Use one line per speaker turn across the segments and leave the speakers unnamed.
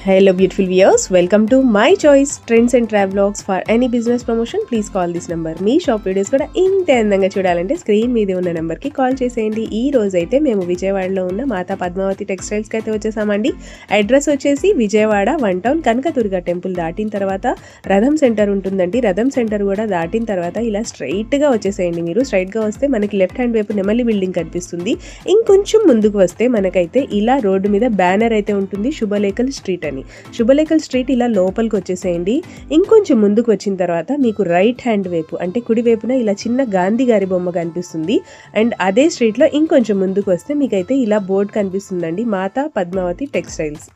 Hello beautiful viewers, welcome to my choice trends and travelogues. For any business promotion please call this number. Me shop videos కూడా ఇంత అందంగా చూడాలంటే screen మీద ఉన్న number కి call చేసేయండి. ఈ రోజు అయితే మేము విజయవాడలో ఉన్న మాతా పద్మావతి టెక్స్టైల్స్ కి అయితే వచ్చేసామండి. అడ్రస్ వచ్చేసి విజయవాడ 1 టౌన్ కనకదుర్గ టెంపుల్ దాటిన తర్వాత రథం సెంటర్ ఉంటుందండి. రథం సెంటర్ కూడా దాటిన తర్వాత ఇలా స్ట్రైట్ గా వచ్చేసేయండి. మీరు స్ట్రైట్ గా వస్తే మనకి లెఫ్ట్ హ్యాండ్ వైపు నెమలి బిల్డింగ్ కనిపిస్తుంది. ఇంకొంచెం ముందుకు వస్తే మనకైతే ఇలా రోడ్డు మీద బ్యానర్ అయితే ఉంటుంది, శుభలేఖల్ స్ట్రీట్ అని. శుభలేఖల్ స్ట్రీట్ ఇలా లోపలికి వచ్చేసేయండి. ఇంకొంచెం ముందుకు వచ్చిన తర్వాత మీకు రైట్ హ్యాండ్ వైపు అంటే కుడి వైపున ఇలా చిన్న గాంధీ గారి బొమ్మ కనిపిస్తుంది. అండ్ అదే స్ట్రీట్లో ఇంకొంచెం ముందుకు వస్తే మీకైతే ఇలా బోర్డు కనిపిస్తుందండి, మాతా పద్మావతి టెక్స్టైల్స్.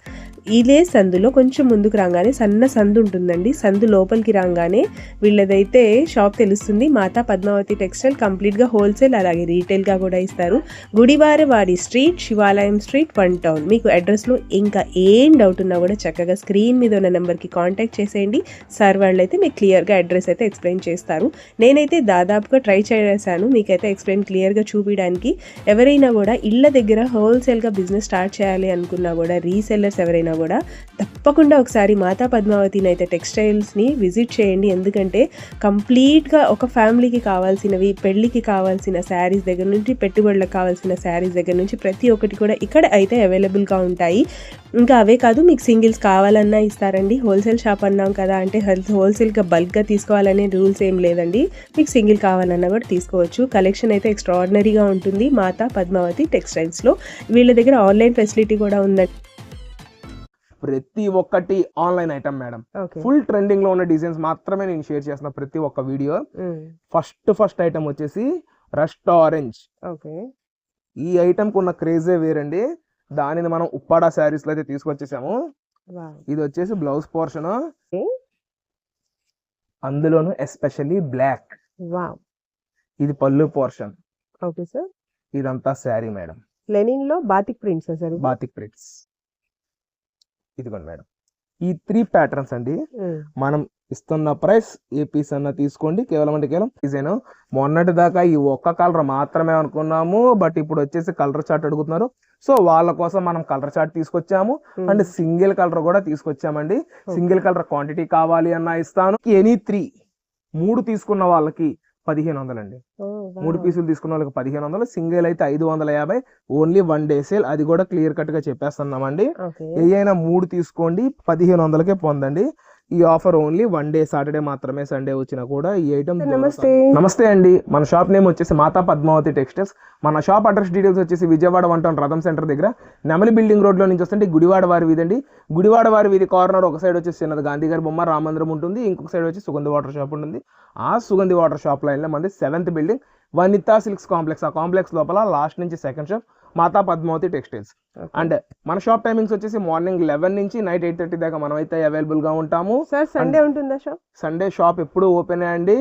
ఇదే సందులో కొంచెం ముందుకు రాగానే సన్న సందు ఉంటుందండి. సందు లోపలికి రాగానే వీళ్ళదైతే షాప్ తెలుస్తుంది, మాతా పద్మావతి టెక్స్టైల్. కంప్లీట్గా హోల్సేల్ అలాగే రీటైల్గా కూడా ఇస్తారు. గుడివారవారి స్ట్రీట్, శివాలయం స్ట్రీట్, 1 టౌన్. మీకు అడ్రస్లో ఇంకా ఏం డౌట్ ఉన్నా కూడా చక్కగా స్క్రీన్ మీద ఉన్న నెంబర్కి కాంటాక్ట్ చేసేయండి. సార్ వాళ్ళు అయితే మీకు క్లియర్గా అడ్రస్ అయితే ఎక్స్ప్లెయిన్ చేస్తారు. నేనైతే దాదాపుగా ట్రై చేశాను మీకైతే ఎక్స్ప్లెయిన్ క్లియర్గా చూపించడానికి. ఎవరైనా కూడా ఇళ్ళ దగ్గర హోల్సేల్గా బిజినెస్ స్టార్ట్ చేయాలి అనుకున్నా కూడా, రీసెల్లర్స్ ఎవరైనా కూడా తప్పకుండా ఒకసారి మాతా పద్మావతిని అయితే టెక్స్టైల్స్ని విజిట్ చేయండి. ఎందుకంటే కంప్లీట్గా ఒక ఫ్యామిలీకి కావాల్సినవి, పెళ్ళికి కావాల్సిన శారీస్ దగ్గర నుంచి, పెట్టుబడులకు కావాల్సిన శారీస్ దగ్గర నుంచి ప్రతి ఒక్కటి కూడా ఇక్కడ అయితే అవైలబుల్గా ఉంటాయి. ఇంకా అవే కాదు, మీకు సింగిల్స్ కావాలన్నా ఇస్తారండి. హోల్సేల్ షాప్ అన్నాం కదా, అంటే హోల్సేల్గా బల్క్గా తీసుకోవాలనే రూల్స్ ఏం లేదండి. మీకు సింగిల్ కావాలన్నా కూడా తీసుకోవచ్చు. కలెక్షన్ అయితే ఎక్స్ట్రాడినరీగా ఉంటుంది మాతా పద్మావతి టెక్స్టైల్స్లో. వీళ్ళ దగ్గర ఆన్లైన్ ఫెసిలిటీ కూడా ఉందండి.
ప్రతి ఒక్కటి online item madam. Full trending లో ఉన్న డిజైన్స్ మాత్రమే నేను షేర్ చేస్తున్న ప్రతి ఒక్క వీడియో. ఫస్ట్ ఐటమ్ వచ్చేసి రస్ట్ ఆరెంజ్. ఈ ఐటమ్ కు ఉన్న క్రేజే వేరండి. దానిని మనం ఉప్పాడ శారీస్ లో అయితే తీసుకొచ్చేసాము. ఇది వచ్చేసి బ్లౌజ్ పోర్షన్, అందులోను ఎస్పెషల్లీ బ్లాక్. ఇది పళ్ళు పోర్షన్. ఇదంతా శారీ మేడం.
లెనిన్ లో బాతిక్ ప్రింట్స్.
Batik prints. ఇదిగోండి మేడం, ఈ 3 ప్యాటర్న్స్ అండి. మనం ఇస్తున్న ప్రైస్ ఏ పీస్ అన్న తీసుకోండి, కేవలం డిజైన్. మొన్నటి దాకా ఈ ఒక్క కలర్ మాత్రమే అనుకున్నాము, బట్ ఇప్పుడు వచ్చేసి కలర్ చార్ట్ అడుగుతున్నారు. సో వాళ్ళ కోసం మనం కలర్ చార్ట్ తీసుకొచ్చాము. అండ్ సింగిల్ కలర్ కూడా తీసుకొచ్చామండి. సింగిల్ కలర్ క్వాంటిటీ కావాలి అన్న ఇస్తాను. ఎనీ 3 తీసుకున్న వాళ్ళకి 1500 అండి. 3 పీసులు తీసుకున్న వాళ్ళకి 1500, సింగిల్ అయితే 550. Only 1 day sale. అది కూడా క్లియర్ కట్ గా చెప్పేస్తున్నామండి. ఏదైనా 3 తీసుకోండి, 1500కే పొందండి. ఈ ఆఫర్ ఓన్లీ 1 డే, సాటర్డే మాత్రమే. సండే వచ్చినా కూడా ఈ ఐటమ్. నమస్తే అండి, మన షాప్ నేమ్ వచ్చేసి మాతా పద్మావతి టెక్స్టైల్స్. మన షాప్ అడ్రస్ డీటెయిల్స్ వచ్చేసి విజయవాడ 1 టౌన్ రథం సెంటర్ దగ్గర నెమలి బిల్డింగ్ రోడ్ లో నుంచి వస్తుంటే గుడివాడ వారి వీధి అండి. గుడివాడ వారి వీధి కార్నర్ ఒక సైడ్ వచ్చేసి చిన్నది గాంధీ గారి బొమ్మ, రామందిరం ఉంటుంది. ఇంకొక సైడ్ వచ్చి సుగంధి వాటర్ షాప్ ఉంటుంది. ఆ సుగంధి వాటర్ షాప్ లైన్ లో మంది 7th building Vanitha silks complex. ఆ కాంప్లెక్స్ లోపల లాస్ట్ నుంచి second shop Matha Padmavathi textiles. And మన షాప్ టైమింగ్స్ వచ్చేసి మార్నింగ్ 11 నుంచి నైట్ 8:30 దాకా మనం అయితే అవైలబుల్ గా ఉంటాము.
సండే ఉంటుందా షాప్? సండే
షాప్ ఎప్పుడు ఓపెన్ అండి.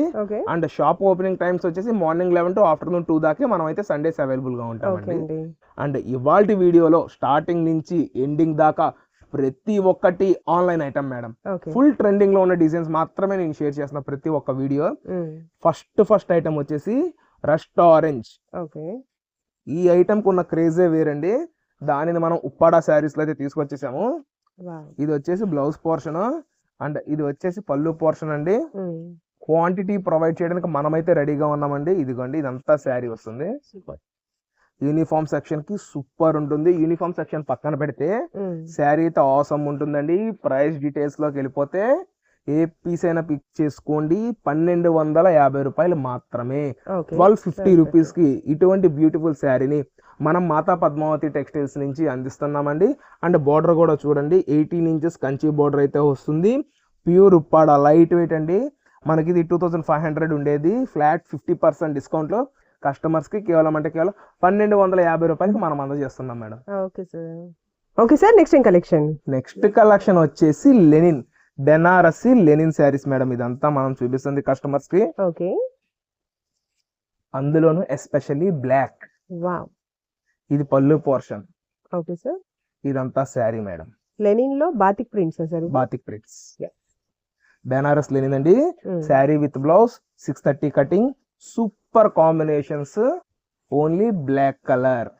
అండ్ షాప్ ఓపెనింగ్ టైమ్స్ వచ్చేసి మార్నింగ్ 11 to ఆఫ్టర్నూన్ 2 దాకా మనం అయితే సండేస్ అవైలబుల్ గా ఉంటామండి. అండ్ ఇవాల్టి వీడియోలో స్టార్టింగ్ నుంచి ఎండింగ్ దాకా ప్రతి ఒక్కటి online item madam. Full trending లో ఉన్న డిజైన్స్ మాత్రమే నేను షేర్ చేస్తున్న ప్రతి ఒక్క వీడియో. ఫస్ట్ ఐటమ్ వచ్చేసి రస్ట్ ఆరెంజ్. ఈ ఐటమ్ కు ఉన్న క్రేజే వేరండి. దానిని మనం ఉప్పాడ శారీస్ లో అయితే తీసుకొచ్చేసాము. ఇది వచ్చేసి బ్లౌజ్ పోర్షన్, అండ్ ఇది వచ్చేసి పళ్ళు పోర్షన్ అండి. క్వాంటిటీ ప్రొవైడ్ చేయడానికి మనమైతే రెడీగా ఉన్నామండి. ఇదిగోండి, ఇదంతా శారీ వస్తుంది. యూనిఫామ్ సెక్షన్ కి సూపర్ ఉంటుంది. యూనిఫామ్ సెక్షన్ పక్కన పెడితే శారీ అయితే ఆసమ్ ఉంటుందండి. ప్రైస్ డీటెయిల్స్ లోకి వెళ్ళిపోతే ఏ పీస్ అయినా పిక్ చేసుకోండి, 1250 రూపాయలు మాత్రమే. 1250 రూపీస్ కి ఇటువంటి బ్యూటిఫుల్ శారీని మనం మాతా పద్మావతి టెక్స్టైల్స్ నుంచి అందిస్తున్నామండి. అండ్ బోర్డర్ కూడా చూడండి, 18 ఇంచెస్ కంచి బోర్డర్ అయితే వస్తుంది. ప్యూర్ ఉప్పాడ లైట్ వెయిట్ అండి. మనకి ఇది 2500 ఉండేది, ఫ్లాట్ 50% డిస్కౌంట్ లో కస్టమర్స్ కి కేవలం 1250 రూపాయలకి మనం అందజేస్తున్నాం madam.
Okay sir,
next collection వచ్చేసి linen, Banarasi linen saris madam. ఇదంతా మనం చూపిస్తుంది కస్టమర్స్ కి. అందులోను ఎస్పెషల్లీ బ్లాక్. ఇది పళ్ళు పోర్షన్. ఇదంతా శారీ మేడం.
లెనిన్ లో batik prints.
Batik prints, Banaras linen అండి. Sari with blouse, 630 cutting, super combinations. Only black colour.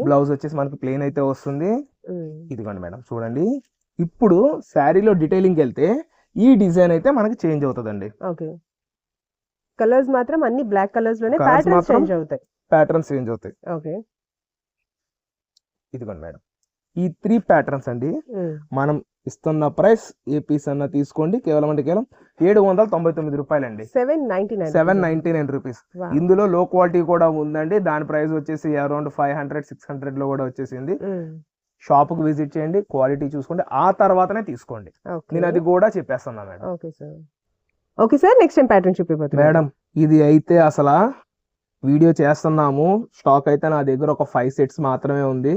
Blouse వచ్చేసి మనకి ప్లెయిన్ అయితే వస్తుంది. ఇదిగోండి మేడం, చూడండి ఇప్పుడు శారీలో డీటెయిలింగ్ వెళ్తే ఈ డిజైన్ అయితే మనకి చేంజ్ అవుతుందండి.
ఓకే, కలర్స్ మాత్రం అన్ని బ్లాక్ కలర్స్ లోనే,
Colours
ప్యాటర్న్స్
మాత్రం
చేంజ్ అవుతాయి.
ప్యాటర్న్స్ చేంజ్ అవుతాయి.
ఓకే,
ఇదిగోండి మేడం, ఈ 3 ప్యాటర్న్స్ అండి. మనం ఇస్తున్న ప్రైస్ ఏ పీస్ అన్న తీసుకోండి కేవలం అంటే కేవలం 799 రూపాయలండి. 799 రూపీస్. ఇందులో లో క్వాలిటీ కూడా ఉందండి, దాని ప్రైస్ వచ్చేసి అరౌండ్ 500-600 లో కూడా వచ్చేసింది. షాప్ కు విజిట్ చేయండి, క్వాలిటీ చూసుకోండి, ఆ తర్వాతనే తీసుకోండి. నేను అది కూడా చెప్పేస్తున్నా madam.
Okay sir. Okay sir, next time pattern చూపిపోతుంది
మేడం. ఇది అయితే అసలు వీడియో చేస్తున్నాము, స్టాక్ అయితే నా దగ్గర ఒక 5 సెట్స్ మాత్రమే ఉంది.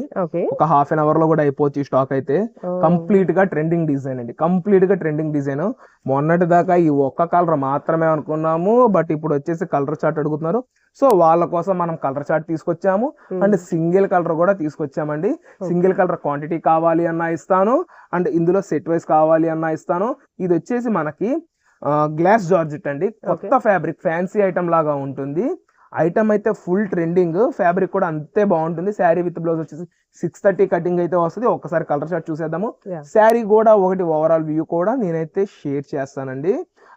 ఒక హాఫ్ అన్ అవర్ లో కూడా అయిపోవచ్చు ఈ స్టాక్ అయితే. కంప్లీట్ గా ట్రెండింగ్ డిజైన్ అండి, కంప్లీట్ గా ట్రెండింగ్ డిజైన్. మొన్నటి దాకా ఈ ఒక్క కలర్ మాత్రమే అనుకున్నాము, బట్ ఇప్పుడు వచ్చేసి కలర్ చార్ట్ అడుగుతున్నారు. సో వాళ్ళ కోసం మనం కలర్ చార్ట్ తీసుకొచ్చాము, అండ్ సింగిల్ కలర్ కూడా తీసుకొచ్చామండి. సింగిల్ కలర్ క్వాంటిటీ కావాలి అన్నా ఇస్తాను, అండ్ ఇందులో సెట్ వైస్ కావాలి అన్నా ఇస్తాను. ఇది వచ్చేసి మనకి గ్లాస్ జార్జెట్ అండి, కొత్త ఫ్యాబ్రిక్, ఫ్యాన్సీ ఐటమ్ లాగా ఉంటుంది. ఐటమ్ అయితే ఫుల్ ట్రెండింగ్, ఫ్యాబ్రిక్ కూడా అంతే బాగుంటుంది. శారీ విత్ బ్లౌజ్ వచ్చేసి 630 కటింగ్ అయితే వస్తుంది. ఒక్కసారి కలర్ షార్ట్ చూసేద్దాము. శారీ కూడా ఒకటి ఓవరాల్ వ్యూ కూడా నేనైతే షేర్ చేస్తానండి.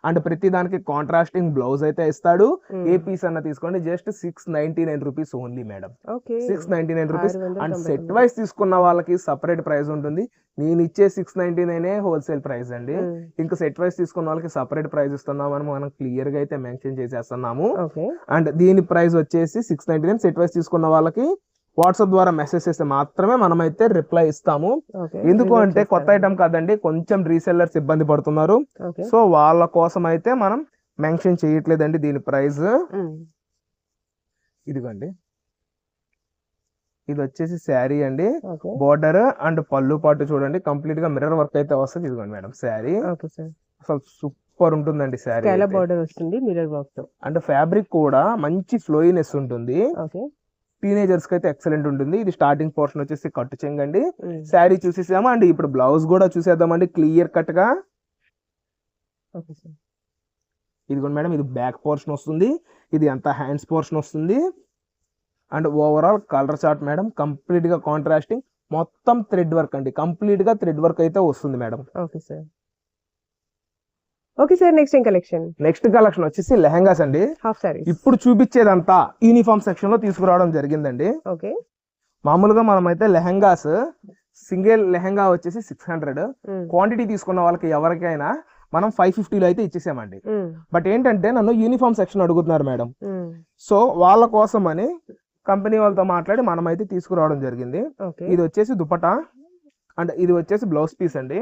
అండ్ ప్రతి దానికి కాంట్రాస్టింగ్ బ్లౌజ్ అయితే ఇస్తాడు. ఏ పీస్ అన్న తీసుకోండి, just 699 rupees only madam. 699 rupees. And set wise తీసుకున్న వాళ్ళకి సపరేట్ ప్రైస్ ఉంటుంది. నేను ఇచ్చే 699 హోల్సేల్ ప్రైస్ అండి. ఇంకా సెట్ వైస్ తీసుకున్న వాళ్ళకి సపరేట్ ప్రైస్ ఇస్తున్నామని మనం క్లియర్ గా అయితే మెన్షన్ చేసేస్తున్నాము. అండ్ దీని ప్రైస్ వచ్చేసి 699. సెట్ వైస్ తీసుకున్న వాళ్ళకి వాట్సాప్ ద్వారా మెసేజ్ చేస్తే మాత్రమే మనమైతే రిప్లై ఇస్తాము. ఎందుకు అంటే కొత్త ఐటమ్ కాదండి, కొంచెం రీసెల్లర్స్ ఇబ్బంది పడుతున్నారు. సో వాళ్ళ కోసం అయితే మనం మెన్షన్ చేయట్లేదండి దీని ప్రైస్. ఇదిగోండి, ఇది వచ్చేసి శారీ అండి, బోర్డర్ అండ్ పళ్ళు పాటు చూడండి, కంప్లీట్ గా మిర్రర్ వర్క్ అయితే వస్తుంది. ఇదిగోండి మేడం శారీ, అసలు సూపర్ ఉంటుందండి శారీ.
బోర్డర్ వస్తుంది మిర్రర్ వర్క్ తో,
అండ్ ఫ్యాబ్రిక్ కూడా మంచి ఫ్లోయినెస్ ఉంటుంది. టీనేజర్స్ కి అయితే ఎక్సలెంట్ ఉంటుంది. ఇది స్టార్టింగ్ పోర్షన్ వచ్చేసి కట్టు చెంగండి. శారీ చూసేసాము, అండ్ ఇప్పుడు బ్లౌజ్ కూడా చూసేద్దామండి క్లియర్ కట్ గా. ఇదిగోండి మేడం, ఇది బ్యాక్ పోర్షన్ వస్తుంది, ఇది అంతా హ్యాండ్స్ పోర్షన్ వస్తుంది. And overall colour chart madam, complete గా కాంట్రాస్టింగ్, మొత్తం థ్రెడ్ వర్క్ అండి, కంప్లీట్ గా థ్రెడ్ వర్క్ అయితే వస్తుంది madam.
Okay sir. Okay sir, next collection.
Next collection వచ్చేసి లెహంగాస్ అండి.
Half sorry.
ఇప్పుడు చూపించేదంతా యూనిఫామ్ సెక్షన్ లో తీసుకురావడం జరిగిందండి.
ఓకే,
మామూలుగా మనం అయితే లెహంగాస్, సింగిల్ లెహంగా వచ్చేసి 600, క్వాంటిటీ తీసుకున్న వాళ్ళకి ఎవరికైనా మనం 550 లో అయితే ఇచ్చేసామండి. బట్ ఏంటంటే నన్ను యూనిఫామ్ సెక్షన్ అడుగుతున్నారు మేడం, సో వాళ్ళ కోసం అని కంపెనీ వాళ్ళతో మాట్లాడి మనం అయితే తీసుకురావడం జరిగింది. ఇది వచ్చేసి దుపట్టా, అండ్ ఇది వచ్చేసి బ్లౌజ్ పీస్ అండి.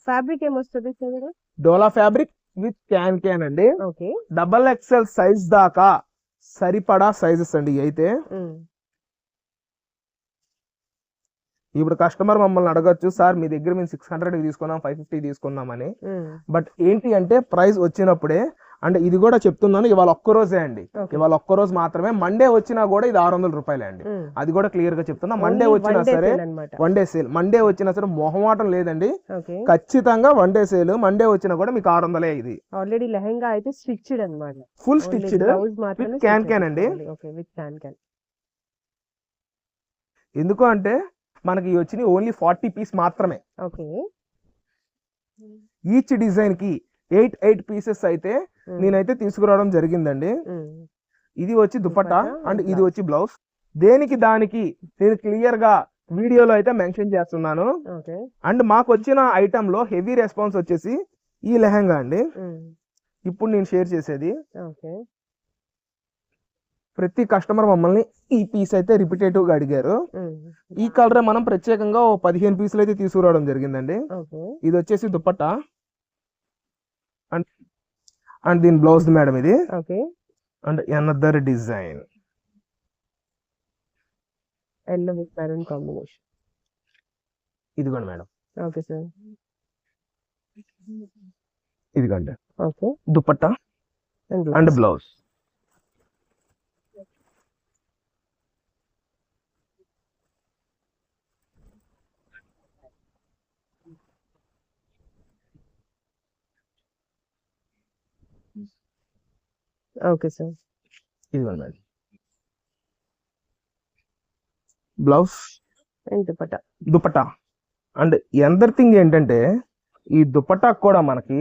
ఫ్యాబ్రిక్ ఏమొస్తుంది?
డోలా ఫ్యాబ్రిక్ విత్ క్యాన్ అండి. XXL సైజ్ దాకా సరిపడా సైజెస్ అండి అయితే. ఇప్పుడు కస్టమర్ మమ్మల్ని అడగచ్చు, సార్ మీ దగ్గర మేము 600 తీసుకున్నాం, 550 తీసుకున్నామని. బట్ ఏంటి అంటే ప్రైస్ వచ్చినప్పుడే, అంటే ఇది కూడా చెప్తున్నాను, ఇవాళ ఒక్క రోజే అండి, ఇవాళ ఒక్క రోజు మాత్రమే. మండే వచ్చినా కూడా ఇది 600 రూపాయలే అండి, అది కూడా క్లియర్ గా చెప్తున్నా. మండే వచ్చినా సరే, వన్ డే సేల్, మండే వచ్చినా సరే మొహమాటం లేదండి, ఖచ్చితంగా వన్ డే సేల్. మండే వచ్చినా కూడా మీకు 600 ఇది.
ఆల్రెడీ లెహంగా అయితే స్టిచ్డ్ అన్నమాట,
ఫుల్ స్టిచ్డ్ విత్ క్యాన్ అండి. ఎందుకు అంటే మనకి వచ్చినాయి ఓన్లీ 40 పీస్ మాత్రమే. ఈచ్ డిజైన్ కి 8 పీసెస్ అయితే నేనైతే తీసుకురావడం జరిగిందండి. ఇది వచ్చి దుపట్టా, అండ్ ఇది వచ్చి బ్లౌజ్. దేనికి దానికి నేను క్లియర్ గా వీడియోలో అయితే మెన్షన్ చేస్తున్నాను. అండ్ మాకు వచ్చిన ఐటమ్ లో హెవీ రెస్పాన్స్ వచ్చేసి ఈ లెహంగా అండి, ఇప్పుడు నేను షేర్ చేసేది. ప్రతి కస్టమర్ మమ్మల్ని ఈ పీస్ అయితే రిపీటేటివ్ గా అడిగారు. ఈ కలర్ మనం ప్రత్యేకంగా 15 పీసులు అయితే తీసుకురావడం జరిగిందండి. ఇది వచ్చేసి దుపట్టా, అండ్ దీని బ్లౌజ్ మేడం ఇది. అండ్ అనదర్ డిజైన్, ఇదిగోండి మేడం. ఇదిగోండి dupatta and blouse.
Okay sir.
ఇదిగోండి madam blouse,
dupatta.
And another thing ఏంటంటే ఈ దుపట్టా కూడా మనకి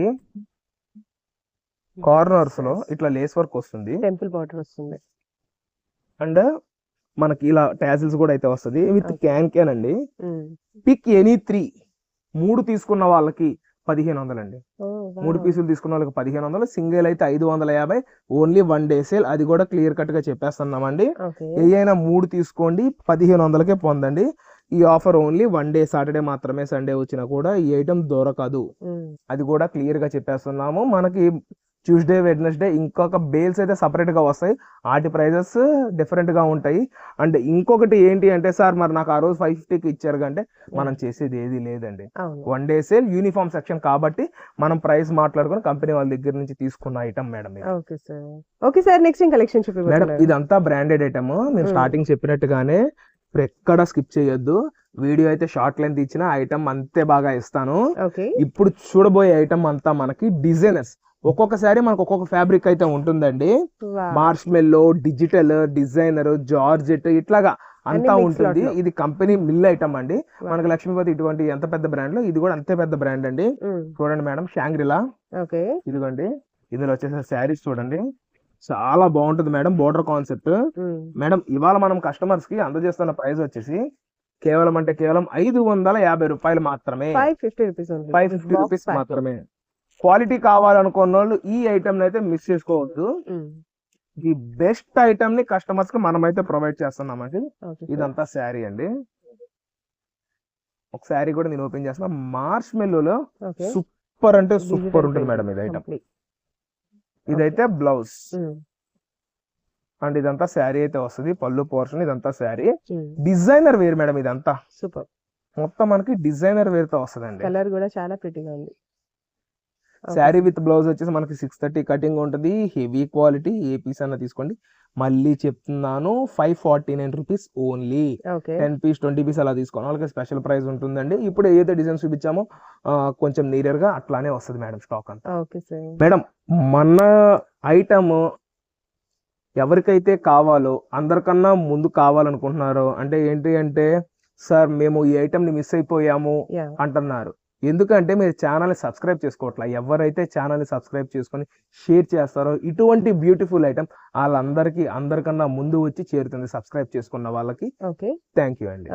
కార్నర్స్ లో ఇట్లా లేస్ వర్క్ వస్తుంది,
టెంపుల్ బార్డర్ వస్తుంది.
అండ్ మనకి ఇలా టాజిల్స్ కూడా అయితే వస్తుంది విత్ క్యాన్ అండి. పిక్ ఎనీ 3 తీసుకున్న వాళ్ళకి 1500 అండి. 3 పీసులు తీసుకున్న వాళ్ళకి 1500, సింగిల్ అయితే 550. ఓన్లీ 1 డే సేల్, అది కూడా క్లియర్ కట్ గా చెప్పేస్తున్నామండి. ఏదైనా 3 తీసుకోండి 1500కే పొందండి. ఈ ఆఫర్ ఓన్లీ 1 డే, సాటర్డే మాత్రమే. సండే వచ్చినా కూడా ఈ ఐటమ్ దొరకదు, అది కూడా క్లియర్ గా చెప్పేస్తున్నాము. మనకి ట్యూస్డే, వెడ్నెస్డే ఇంకొక బేల్స్ అయితే సపరేట్ గా వస్తాయి, వాటి ప్రైజెస్ డిఫరెంట్ గా ఉంటాయి. అండ్ ఇంకొకటి ఏంటి అంటే, సార్ మరి నాకు ఆ రోజు 550కి ఇచ్చారు అంటే మనం చేసేది ఏది లేదండి. 1 డే సేల్, యూనిఫామ్ సెక్షన్ కాబట్టి మనం ప్రైస్ మాట్లాడుకుని కంపెనీ వాళ్ళ దగ్గర నుంచి తీసుకున్న item madam.
Okay sir, next collection చూపి
మేడం. ఇదంతా బ్రాండెడ్ ఐటమ్. నేను స్టార్టింగ్ చెప్పినట్టుగానే ఎక్కడ స్కిప్ చేయొద్దు. వీడియో అయితే షార్ట్ లెంత్ ఇచ్చిన ఐటమ్ అంతే బాగా ఇస్తాను. ఇప్పుడు చూడబోయే ఐటమ్ అంతా మనకి డిజైనర్స్. ఒక్కొక్కసారి మనకు ఒక్కొక్క ఫ్యాబ్రిక్ అయితే ఉంటుందండి. మార్ష్మెల్లో, డిజిటల్, డిజైనర్, జార్జెట్ ఇట్లాగా అంతా ఉంటుంది. ఇది కంపెనీ మిల్ ఐటమ్ అండి. మనకి లక్ష్మీపతి ఇటువంటి ఎంత పెద్ద బ్రాండ్ లో ఇది కూడా అంతే పెద్ద బ్రాండ్ అండి. చూడండి మేడం, షాంగ్రిలా. ఇదిగోండి, ఇందులో వచ్చేసి శారీస్ చూడండి, చాలా బాగుంటుంది మేడం. Border concept madam. ఇవాళ మనం కస్టమర్స్ కి అందజేస్తున్న ప్రైస్ వచ్చేసి కేవలం 550 రూపాయలు మాత్రమే. 550 రూపీస్ మాత్రమే. క్వాలిటీ కావాలనుకున్న వాళ్ళు ఈ ఐటమ్ అయితే మిస్ చేసుకోవద్దు. ఈ బెస్ట్ ఐటమ్ ని కస్టమర్స్ కి మనం అయితే ప్రొవైడ్ చేస్తున్నామండి. ఇదంతా శారీ అండి. ఒక శారీ కూడా నేను ఓపెన్ చేస్తున్నా. మార్ష్మెల్లోలో సూపర్ అంటే సూపర్ ఉంటుంది మేడం ఇది ఐటమ్. ఇదైతే బ్లౌజ్ అండ్ ఇదంతా శారీ అయితే వస్తుంది. పళ్ళు పోర్షన్ ఇదంతా శారీ. డిజైనర్ వేర్ మేడం, ఇదంతా
సూపర్.
మొత్తం మనకి డిజైనర్ వేర్ తో వస్తుంది.
కలర్ కూడా చాలా ప్రిటీగా ఉంది.
శారీ విత్ బ్లౌజ్ వచ్చేసి మనకి 630 కటింగ్ ఉంటుంది. Heavy quality. ఏ పీస్ అన్న తీసుకోండి. మళ్ళీ చెప్తున్నాను, 549 రూపీస్ ఓన్లీ. 10 పీస్ 20 పీస్ అలా తీసుకోండి, వాళ్ళకి స్పెషల్ ప్రైస్ ఉంటుందండి. ఇప్పుడు ఏదైతే డిజైన్ చూపించామో కొంచెం నీరర్ గా అట్లానే వస్తుంది మేడం స్టాక్ అంతా. మేడం, మన ఐటమ్ ఎవరికైతే కావాలో, అందరికన్నా ముందు కావాలనుకుంటున్నారో, అంటే ఏంటి అంటే, సార్ మేము ఈ ఐటమ్ ని మిస్ అయిపోయాము అంటున్నారు. ఎందుకంటే మీరు ఛానల్ ని సబ్స్క్రైబ్ చేసుకోవట్లా. ఎవరైతే ఛానల్ ని సబ్స్క్రైబ్ చేసుకొని షేర్ చేస్తారో ఇటువంటి బ్యూటిఫుల్ ఐటమ్ అందరికన్నా ముందు వచ్చి చేరుతుంది, సబ్స్క్రైబ్ చేసుకున్న వాళ్ళకి. థ్యాంక్ యూ అండి.